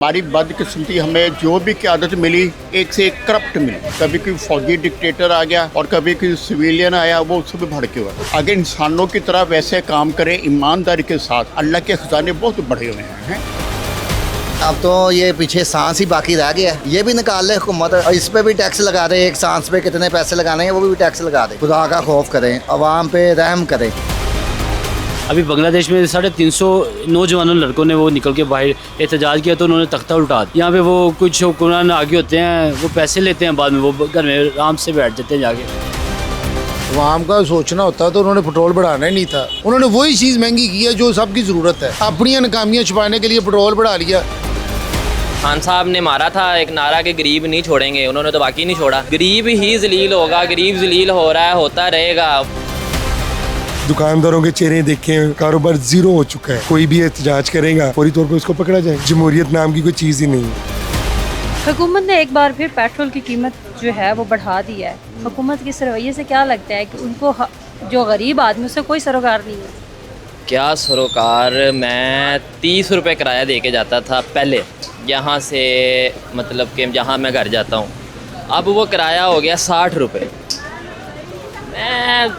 हमारी बदकिस्मती हमें जो भी क़यादत मिली एक से एक करप्ट मिली। कभी कोई फौजी डिक्टेटर आ गया और कभी कोई सिविलियन आया, वो उससे भी भड़के हुए। अगर इंसानों की तरह वैसे काम करें ईमानदारी के साथ, अल्लाह के खजाने बहुत बढ़े हुए हैं। अब तो ये पीछे सांस ही बाकी रह गया है, ये भी निकाल ले हुकूमत और इस पे भी टैक्स लगा दे। एक सांस पे कितने पैसे लगाने हैं वो भी टैक्स लगा दे। खुदा का खौफ करें, अवाम पे रहम करें। अभी बांग्लादेश में 350 नौजवानों लड़कों ने वो निकल के बाहर एहतजाज किया तो उन्होंने तख्ता उल्टा दिया। यहाँ पे वो कुछ हुक्मरान आगे होते हैं, वो पैसे लेते हैं, बाद में वो घर में आराम से बैठ जाते हैं जाके। आवाम का सोचना होता तो उन्होंने पेट्रोल बढ़ाना ही नहीं था। उन्होंने वही चीज़ महंगी की है जो सबकी ज़रूरत है। अपनी नाकामियाँ छुपाने के लिए पेट्रोल बढ़ा लिया। खान साहब ने मारा था एक नारा कि गरीब नहीं छोड़ेंगे, उन्होंने तो बाकी नहीं छोड़ा। गरीब ही जलील होगा, गरीब जलील हो रहा है, होता रहेगा। दुकानदारों के चेहरे देखें, कारोबार जीरो हो चुका है। कोई भी एहतजाज करेगा फौरी तौर पर उसको पकड़ा जाए। जमहूरियत नाम की कोई चीज़ ही नहीं है। हुकूमत ने एक बार फिर पेट्रोल की कीमत जो है वो बढ़ा दी है। हुकूमत के इस रवैये से क्या लगता है कि उनको जो गरीब आदमी उससे कोई सरोकार नहीं है? क्या सरोकार? मैं 30 रुपये किराया दे के जाता था पहले यहाँ से, मतलब कि जहाँ मैं घर जाता हूँ। अब वो किराया हो गया 60 रुपये। मैं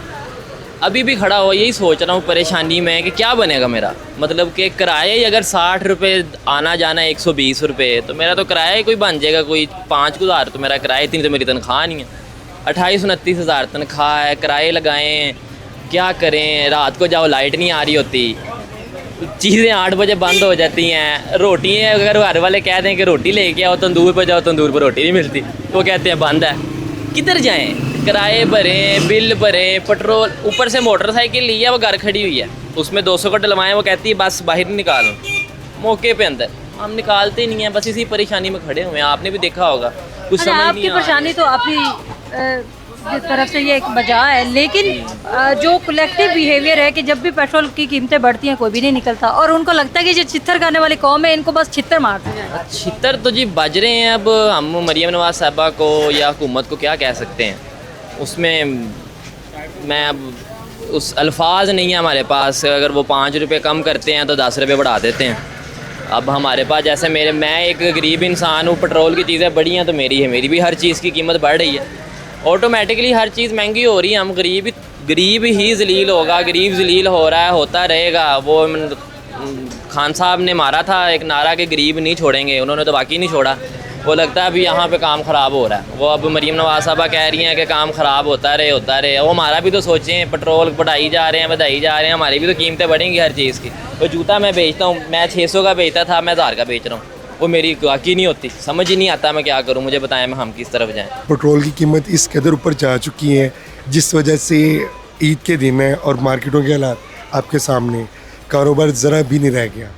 अभी भी खड़ा हुआ यही सोच रहा हूँ परेशानी में कि क्या बनेगा मेरा। मतलब कि किराया ही अगर 60 रुपये, आना जाना 120 रुपये, तो मेरा तो किराया ही कोई बन जाएगा कोई 5,000। तो मेरा किराया, इतनी तो मेरी तनख्वाह नहीं है। 28-29 हज़ार तनख्वाह है, किराए लगाएं, क्या करें? रात को जाओ लाइट नहीं आ रही होती, चीज़ें 8 बजे बंद हो जाती हैं। रोटी अगर घर वाले कह दें कि रोटी लेके आओ तंदूर पर जाओ, तंदूर पर रोटी नहीं मिलती, तो कहते हैं बंद है। किधर जाएं? किराए भरें, बिल भरें, पेट्रोल, ऊपर से मोटरसाइकिल ली है, वो घर खड़ी हुई है, उसमें 200 का डलवाएं, वो कहती है बस बाहर नहीं निकालो, मौके पे अंदर। हम निकालते नहीं हैं, बस इसी परेशानी में खड़े हुए हैं। आपने भी देखा होगा, कुछ समझ नहीं। आपकी परेशानी तो आपकी तरफ से ये एक वजह है, लेकिन जो कलेक्टिव बिहेवियर है कि जब भी पेट्रोल की कीमतें बढ़ती हैं कोई भी नहीं निकलता, और उनको लगता है कि जो छित्तर खाने वाली कौम है इनको बस छित्तर मारते जाए। छित्तर तो जी बज रहे हैं। अब हम मरियम नवाज साहबा को या हुकूमत को क्या कह सकते हैं? उसमें मैं अब उस अल्फाज नहीं है हमारे पास। अगर वो 5 रुपये कम करते हैं तो 10 रुपये बढ़ा देते हैं। अब हमारे पास, जैसे मैं एक गरीब इंसान हूँ, पेट्रोल की चीज़ें बढ़ी हैं तो मेरी भी हर चीज़ की कीमत बढ़ रही है। ऑटोमेटिकली हर चीज़ महंगी हो रही है। हम गरीब ही जलील होगा, गरीब जलील हो रहा है, होता रहेगा। वो खान साहब ने मारा था एक नारा कि गरीब नहीं छोड़ेंगे, उन्होंने तो बाकी नहीं छोड़ा। वो लगता है अभी यहाँ पे काम ख़राब हो रहा है। वो अब मरीम नवाज साहबा कह रही हैं कि काम ख़राब होता रहे। वो हमारा भी तो सोचें, पेट्रोल बढ़ाई जा रहे हैं, हमारी भी तो कीमतें बढ़ेंगी हर चीज़ की। वो जूता मैं बेचता हूँ, मैं 600 का बेचता था, मैं 1000 का बेच रहा हूँ। वो मेरी गाकी नहीं होती, समझ ही नहीं आता मैं क्या करूँ। मुझे बताएं हम किस तरफ जाएँ। पेट्रोल की कीमत इस कदर ऊपर जा चुकी है जिस वजह से ईद के दिन है और मार्केटों के हालात आपके सामने, कारोबार ज़रा भी नहीं रह गया।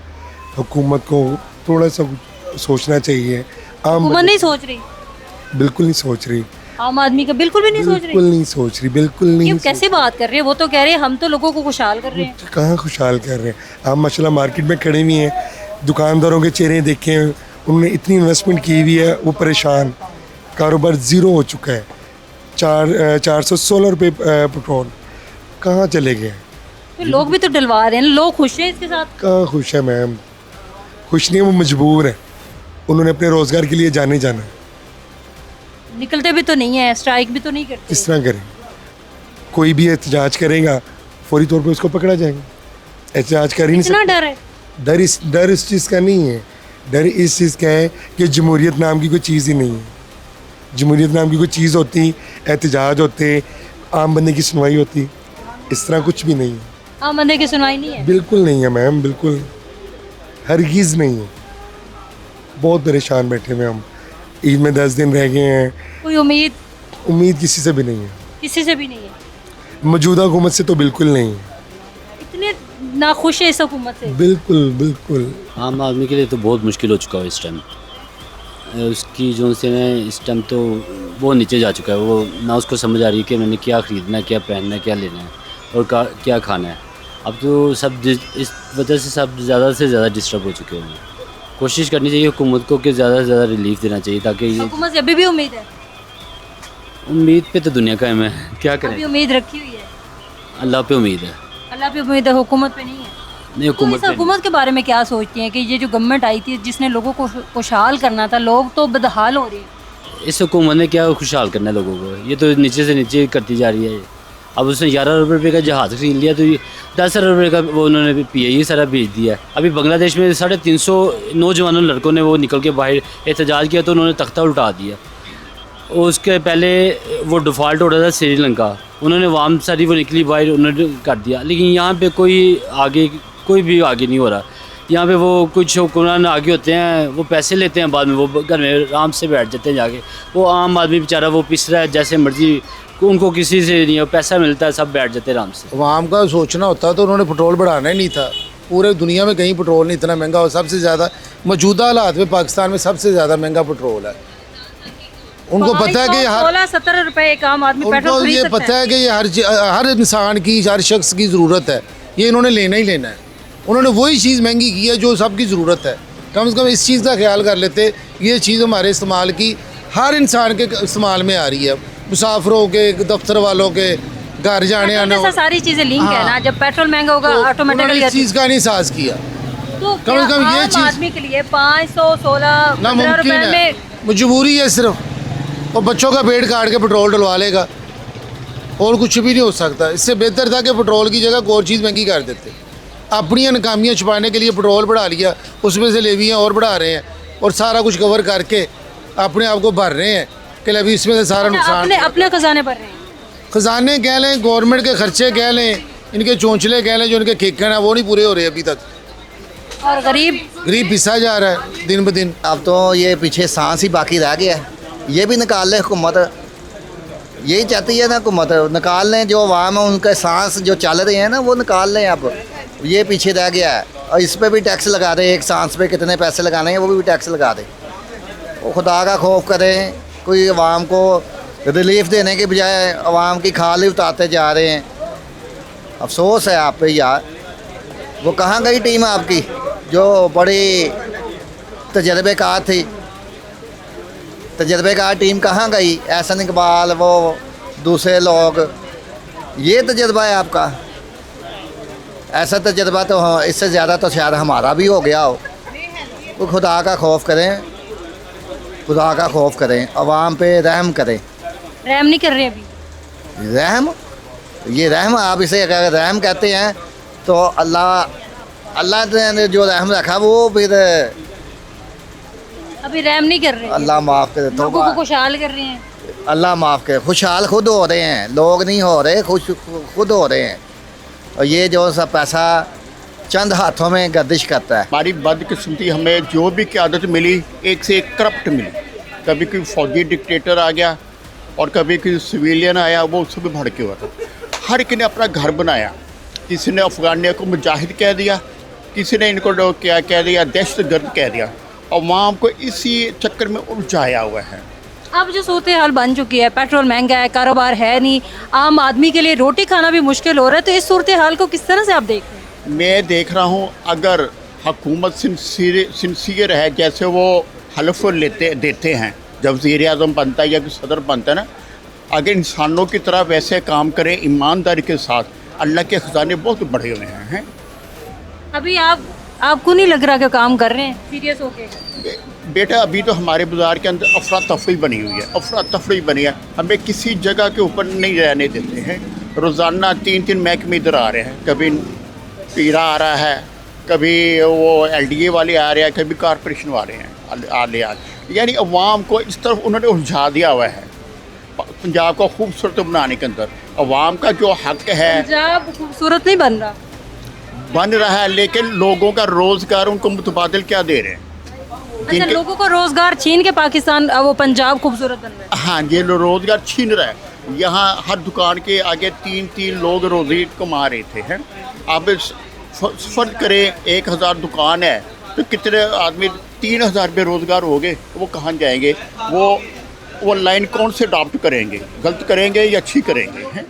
हुकूमत को थोड़ा सा सोचना चाहिए। हुकूमत नहीं सोच रही, बिल्कुल नहीं सोच रही। आम आदमी का बिल्कुल भी नहीं सोच रही। बिल्कुल नहीं सोच रही, बिल्कुल नहीं। क्यों, कैसे बात कर रहे हैं? वो तो कह रहे हैं हम तो लोगों को खुशहाल कर रहे हैं। कहाँ खुशहाल कर रहे हैं आप? माशाल्लाह मार्केट में खड़े हुए हैं, दुकानदारों के चेहरे देखें, उन्होंने इतनी इन्वेस्टमेंट की हुई है, वो परेशान। कारोबार ज़ीरो हो चुका है। 416 रुपये पेट्रोल कहाँ चले गए? तो लोग भी तो डलवा रहे हैं, लोग खुश हैं इसके साथ? कहाँ खुश है मैम? खुश नहीं है, वो मजबूर है। उन्होंने अपने रोज़गार के लिए जाना है। निकलते भी तो नहीं है, स्ट्राइक भी तो नहीं करते। किस तरह करें? कोई भी एहतजाज करेगा फौरी तौर पे उसको पकड़ा जाएगा। एहतजाज कर ही नहीं सकते। डर है? डर इस चीज़ का नहीं है। डर इस चीज़ का है कि जमहूरियत नाम की कोई चीज़ ही नहीं है। जमहूरियत नाम की कोई चीज़ होती, एहतजाज होते, आम बंदे की सुनवाई होती, इस तरह कुछ भी नहीं है। आम बंदे की सुनवाई नहीं है? बिल्कुल नहीं है मैम, बिल्कुल हरगिज़ नहीं है। बहुत परेशान बैठे हुए हम। ईद में 10 दिन रह गए हैं। कोई उम्मीद किसी से भी नहीं है। किसी से भी नहीं है? मौजूदा हुकूमत से तो बिल्कुल नहीं है। इतने नाखुश है इस हुकूमत से? बिल्कुल। आम आदमी के लिए तो बहुत मुश्किल हो चुका है इस टाइम। उसकी जो से इस टाइम तो वो नीचे जा चुका है। वो ना उसको समझ आ रही है कि मैंने क्या ख़रीदना है, क्या पहनना है, क्या लेना है और क्या खाना है। अब तो सब इस वजह से सब ज़्यादा से ज़्यादा डिस्टर्ब हो चुके हैं। कोशिश करनी चाहिए हुकूमत को कि ज़्यादा से ज़्यादा रिलीफ देना चाहिए, ताकि हुकूमत से अभी भी उम्मीद है? उम्मीद पे तो दुनिया कायम है, क्या करें? अभी उम्मीद रखी हुई है? अल्लाह पे उम्मीद है। अल्लाह पे उम्मीद है, हुकूमत पे नहीं है? नहीं तो हुकूमत इस हुकूमत के बारे में क्या सोचती हैं कि ये जो गवर्नमेंट आई थी जिसने लोगों को खुशहाल करना था, लोग तो बदहाल हो रहे हैं। इस हुकूमत ने क्या खुशहाल करना है लोगों को, ये तो नीचे से नीचे करती जा रही है। अब उसने 11 अरब रुपये का जहाज़ खरीद लिया तो 10 अरब रुपये का वो उन्होंने PIE सारा भेज दिया। अभी बांग्लादेश में 350 नौजवानों लड़कों ने वो निकल के बाहर एहतजाज किया तो उन्होंने तख्ता उल्टा दिया। उसके पहले वो डिफ़ॉल्ट हो रहा था श्रीलंका, उन्होंने वाम सारी वो निकली बाहर, उन्होंने कर दिया। लेकिन यहाँ पे कोई भी आगे नहीं हो रहा। यहाँ पे वो कुछ हुक्मरान आगे होते हैं, वो पैसे लेते हैं, बाद में वो घर में आराम से बैठ जाते हैं जाके। वो आम आदमी बेचारा वो पिस रहा है जैसे मर्जी, उनको किसी से नहीं है, पैसा मिलता है, सब बैठ जाते हैं आराम से। अवाम का सोचना होता तो उन्होंने पेट्रोल बढ़ाना ही नहीं था। पूरे दुनिया में कहीं पेट्रोल नहीं इतना महंगा हो। सबसे ज़्यादा मौजूदा हालात में पाकिस्तान में सबसे ज़्यादा महंगा पेट्रोल है। उनको पता है कि हर 16-17 रुपए एक आम आदमी पेट्रोल उनको खरीद ये सकता पता है कि ये हर इंसान की, हर शख्स की ज़रूरत है, ये इन्होंने लेना ही लेना है। उन्होंने वही चीज़ महंगी की है जो सबकी ज़रूरत है। कम से कम इस चीज़ का ख्याल कर लेते, ये चीज़ हमारे इस्तेमाल की हर इंसान के इस्तेमाल में आ रही है, मुसाफिरों के, दफ्तर वालों के, घर जाने आने है। सारी चीजें लिंक है ना, जब पेट्रोल महंगा होगा तो ऑटोमेटिकली उन्होंने इस चीज़ का नहीं एहसास किया। तो कम से कम ये आम चीज़ आदमी के लिए 516 ना 15 मुमकिन रुपए है, में मजबूरी है सिर्फ। और बच्चों का पेट काट के पेट्रोल डलवा लेगा, और कुछ भी नहीं हो सकता। इससे बेहतर था कि पेट्रोल की जगह कोई और चीज़ महंगी कर देते। अपनी नाकामियाँ छुपाने के लिए पेट्रोल बढ़ा लिया, उसमें से लेवियाँ और बढ़ा रहे हैं, और सारा कुछ कवर करके अपने आप को भर रहे हैं कि अभी इसमें से सारा नुकसान। अपने खजाने भर रहे हैं। खजाने कह लें, गवर्नमेंट के खर्चे कह लें, इनके चौंचले कह लें, जो इनके खेकन हैं वो नहीं पूरे हो रहे अभी तक। और गरीब पिसा जा रहा है दिन ब दिन। अब तो ये पीछे सांस ही बाकी रह गया है। ये भी निकाल ले हुकूमत, यही चाहती है ना हुकूमत, निकाल लें। जो अवाम है उनके सांस जो चल रहे हैं ना वो निकाल लें। अब ये पीछे रह गया है, और इस पे भी टैक्स लगा दे। एक सांस पे कितने पैसे लगाने हैं वो भी टैक्स लगा दे। वो खुदा का खौफ करें, कोई अवाम को रिलीफ देने के बजाय अवाम की खाल ही उतारते जा रहे हैं। अफसोस है आप पे यार। वो कहाँ गई टीम आपकी जो बड़ी तजर्बेकार थी? तजर्बेकार टीम कहाँ गई? एहसन इकबाल, वो दूसरे लोग। ये तजर्बा है आपका? ऐसा तजर्बा तो इससे ज़्यादा तो शायद हमारा भी हो गया हो। तो खुदा का खौफ करें, खुदा का खौफ करें, अवाम पे रहम करें। रहम नहीं कर रहे अभी। रहम, ये रहम आप इसे अगर रहम कहते हैं तो अल्लाह ने जो रहम रखा वो फिर अभी रहम नहीं कर रहे। अल्लाह माफ़ करे। तो लोगों को खुशहाल कर रहे हैं। अल्लाह माफ़ करे। खुशहाल खुद हो रहे हैं, लोग नहीं हो रहे, खुद हो रहे हैं। और ये जो सब पैसा चंद हाथों में गर्दिश करता है। हमारी बदकिस्मती, हमें जो भी क़यादत मिली एक से एक करप्ट मिली। कभी कोई फौजी डिक्टेटर आ गया और कभी कोई सिविलियन आया, वो उससे भी भड़के हुआ था। हर एक ने अपना घर बनाया। किसी ने अफ़गानिया को मुजाहिद कह दिया, किसी ने इनको क्या कह दिया, दहशतगर्द कह दिया। अवाम को इसी चक्कर में उलझाया हुआ है। अब जो सूरत हाल बन चुकी है, पेट्रोल महंगा है, कारोबार है नहीं, आम आदमी के लिए रोटी खाना भी मुश्किल हो रहा है, तो इस सूरत हाल को किस तरह से आप देख रहे हैं? मैं देख रहा हूँ, अगर हुकूमत सिंसियर है, जैसे वो हल्फ देते हैं जब वज़ीर आज़म बनता है या कोई सदर बनता है ना, अगर इंसानों की तरह वैसे काम करें ईमानदारी के साथ, अल्लाह के ख़जाने बहुत बड़े हुए हैं। अभी आपको नहीं लग रहा कि काम कर रहे हैं सीरियस होके? बेटा, अभी तो हमारे बाज़ार के अंदर अफरा तफरी बनी हुई है, अफरा तफरी बनी है। हमें किसी जगह के ऊपर नहीं रहने देते हैं। रोज़ाना 3 महकमे इधर आ रहे हैं, कभी पीरा आ रहा है, कभी वो LDA वाले आ रहे हैं, कभी कॉरपोरेशन वाले हैं आ रहे हैं। यानी अवाम को इस तरफ उन्होंने उलझा दिया हुआ है पंजाब को खूबसूरत बनाने के अंदर। अवाम का जो हक है, पंजाब खूबसूरत नहीं बन रहा, बन रहा है, लेकिन लोगों का रोज़गार उनको मुतबादिल क्या दे रहे हैं? अच्छा, लोगों को रोजगार छीन के पाकिस्तान वो पंजाब खूबसूरत बन रहा है। हाँ, ये रोज़गार छीन रहा है। यहाँ हर दुकान के आगे 3 लोग रोज़ी कमा रहे थे हैं। अब फ़र्ज करें 1000 दुकान है तो कितने आदमी 3000 बेरोज़गार हो गए, वो कहाँ जाएंगे? वो लाइन कौन से अडॉप्ट करेंगे? गलत करेंगे या अच्छी करेंगे हैं?